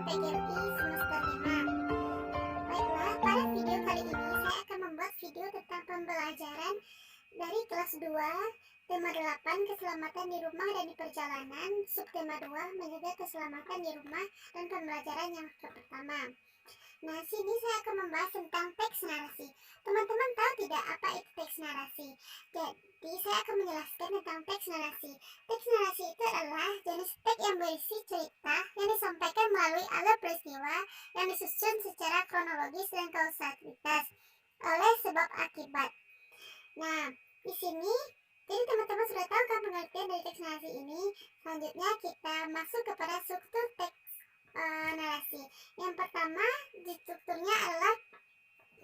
PGRI semester 5. Baiklah, pada video kali ini saya akan membuat video tentang pembelajaran dari kelas 2, tema 8, keselamatan di rumah dan di perjalanan, subtema 2, menjaga keselamatan di rumah, dan pembelajaran yang pertama. Nah, sini saya akan membahas tentang teks narasi. Teman-teman tahu tidak apa itu teks narasi? Jadi, saya akan menjelaskan tentang teks narasi. Teks narasi itu adalah jenis teks yang berisi cerita yang disampaikan melalui alur peristiwa yang disusun secara kronologis dan kausalitas oleh sebab akibat. Nah, di sini jadi teman-teman sudah tahu kan pengertian dari teks narasi ini. Selanjutnya kita masuk kepada struktur teks narasi. Yang pertama, di strukturnya adalah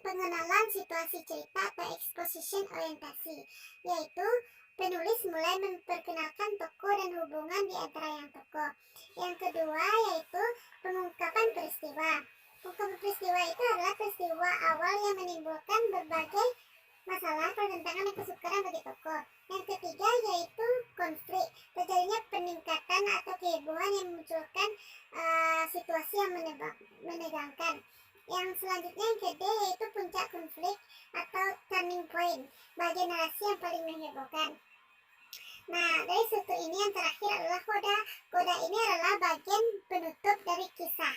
pengenalan situasi cerita atau exposition orientasi, yaitu penulis mulai memperkenalkan tokoh dan hubungan di antara yang tokoh. Yang kedua yaitu pengungkapan peristiwa. Pengungkapan peristiwa itu adalah peristiwa awal yang menimbulkan berbagai masalah, pertentangan, dan kesukaran bagi tokoh. Yang ketiga yaitu konflik, terjadinya peningkatan atau kehebohan yang memunculkan situasi yang menegangkan. Yang selanjutnya yang kedua yaitu puncak konflik atau turning point, bagian narasi yang paling menghebohkan. Nah, dari struktur ini yang terakhir adalah koda. Koda ini adalah bagian penutup dari kisah.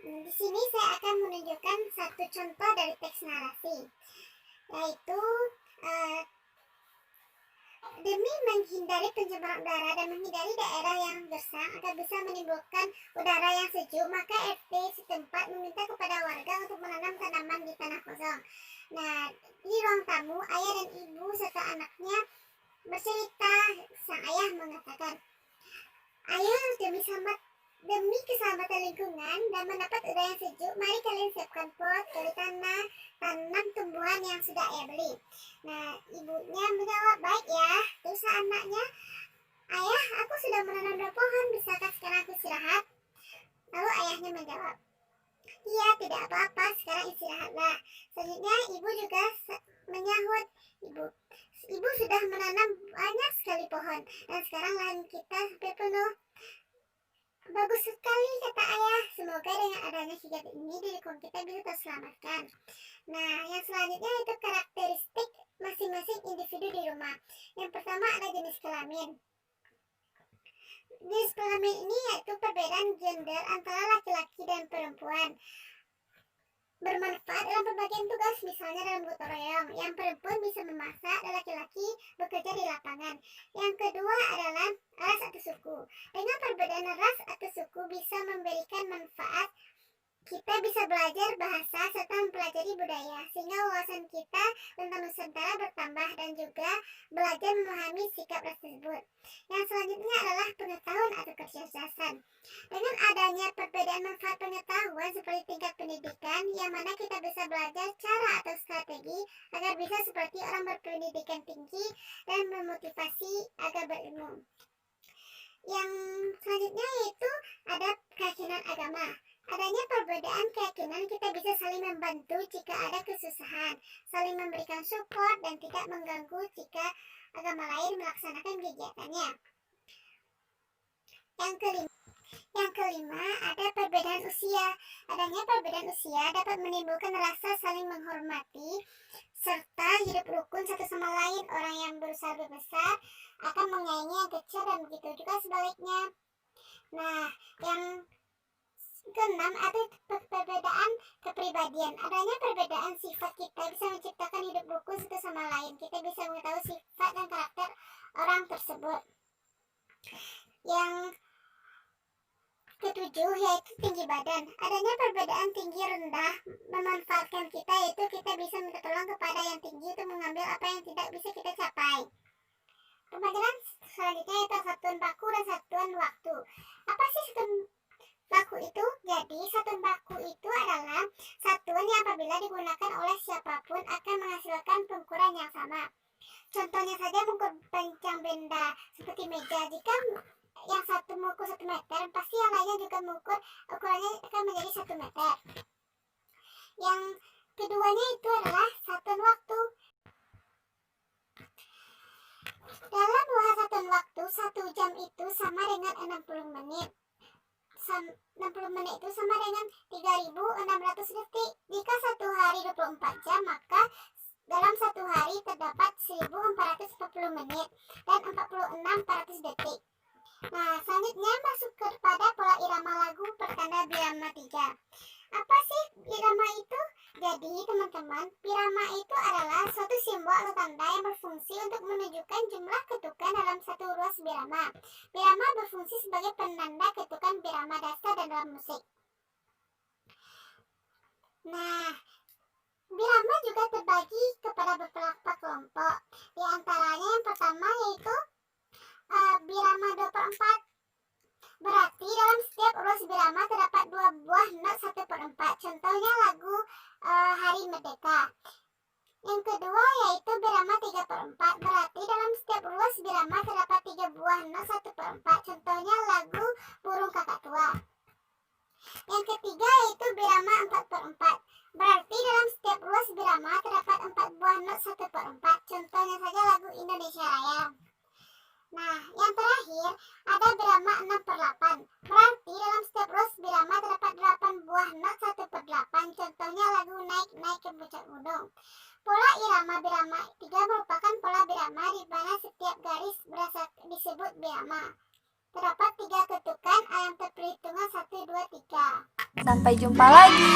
Di sini saya akan menunjukkan satu contoh dari teks narasi, yaitu demi menghindari pencemaran udara dan menghindari daerah yang gersang agar bisa menimbulkan udara yang sejuk, maka RT setempat meminta kepada warga untuk menanam tanaman di tanah kosong. Nah, di ruang tamu, ayah dan ibu serta anaknya bercerita. Sang ayah mengatakan, "Ayah, demi keselamatan lingkungan dan mendapat udara yang sejuk, mari kalian siapkan pot, gali tanah, tanam tumbuhan yang sudah ayah beli." Nah, ibunya menjawab, "Baik ya." Terus anaknya, "Ayah, aku sudah menanam 2 pohon, bisakah sekarang aku istirahat?" Lalu ayahnya menjawab, "Iya, tidak apa-apa, sekarang istirahatlah." Selanjutnya ibu juga menyahut, Ibu sudah menanam banyak sekali pohon dan sekarang lahan kita hampir penuh." "Bagus sekali," kata ayah. "Semoga dengan adanya kegiatan ini lingkungan kita bisa terselamatkan." Nah, yang selanjutnya itu karakteristik masing-masing individu di rumah. Yang pertama ada jenis kelamin. Jenis kelamin ini yaitu perbedaan gender antara laki-laki dan perempuan. Bermanfaat dalam pembagian tugas, misalnya dalam gotong royong. Yang perempuan bisa memasak dan laki-laki bekerja di lapangan. Yang kedua adalah ras atau suku. Dengan perbedaan ras atau suku bisa memberikan manfaat. Kita bisa belajar bahasa serta mempelajari budaya, sehingga wawasan kita tentang Nusantara bertambah dan juga belajar memahami sikap ras tersebut. Yang selanjutnya adalah pengetahuan atau kecerdasan. Dengan adanya perbedaan manfaat pengetahuan seperti tingkat pendidikan, yang mana kita bisa belajar cara atau strategi agar bisa seperti orang berpendidikan tinggi dan memotivasi agar berilmu. Yang selanjutnya yaitu ada keyakinan agama. Adanya perbedaan keyakinan, kita bisa saling membantu jika ada kesusahan, saling memberikan support dan tidak mengganggu jika agama lain melaksanakan kegiatannya. Yang kelima ada perbedaan usia. Adanya perbedaan usia dapat menimbulkan rasa saling menghormati serta hidup rukun satu sama lain. Orang yang berusaha lebih besar akan menyayangi yang kecil dan begitu juga sebaliknya. Nah, yang keenam ada perbedaan kepribadian. Adanya perbedaan sifat kita bisa menciptakan hidup rukun satu sama lain. Kita bisa mengetahui sifat dan karakter orang tersebut. Yang ketujuh yaitu tinggi badan. Adanya perbedaan tinggi rendah memanfaatkan kita, yaitu kita bisa minta tolong kepada yang tinggi untuk mengambil apa yang tidak bisa kita capai. Pembelajaran selanjutnya yaitu satuan baku dan satuan waktu. Apa sih satuan baku itu? Jadi satuan baku itu adalah satuan yang apabila digunakan oleh siapapun akan menghasilkan pengukuran yang sama. Contohnya saja mengukur panjang benda seperti meja. Jika yang satu mengukur 1 meter, pasti yang lainnya juga mengukur, ukurannya akan menjadi 1 meter. Yang keduanya itu adalah satuan waktu. Dalam bahasa satuan waktu, 1 jam itu sama dengan 60 menit. 60 menit itu sama dengan 3.600 detik. Jika satu hari 24 jam, maka dalam satu hari terdapat 1.440 menit dan 46.400 detik. Nah, selanjutnya masuk kepada pola irama lagu pertanda birama 3. Apa sih birama itu? Jadi teman-teman, birama itu adalah suatu simbol atau tanda yang berfungsi untuk menunjukkan jumlah ketukan dalam satu ruas birama. Birama berfungsi sebagai penanda ketukan birama dasar dan dalam musik. Nah, birama juga terbagi kepada beberapa kelompok. Di antaranya yang pertama yaitu birama 2/4. Berarti dalam setiap ruas birama terdapat 2 buah not 1/4. Contohnya lagu Hari Merdeka. Yang kedua yaitu birama 3/4. Berarti dalam setiap ruas birama terdapat 3 buah not 1/4. Contohnya lagu Burung Kakak Tua. Yang ketiga yaitu birama 4/4. Berarti dalam setiap ruas birama terdapat 4 buah not 1/4. Contohnya saja lagu Indonesia Raya. Nah, yang terakhir ada birama 6/8. Berarti dalam setiap ruas birama terdapat 8 buah not 1/8. Contohnya lagu Naik-naik ke puncak gunung. Pola irama birama 3 merupakan pola birama di mana setiap garis berasal disebut birama. Terdapat 3 ketukan yang terperhitungan 1, 2, 3. Sampai jumpa lagi.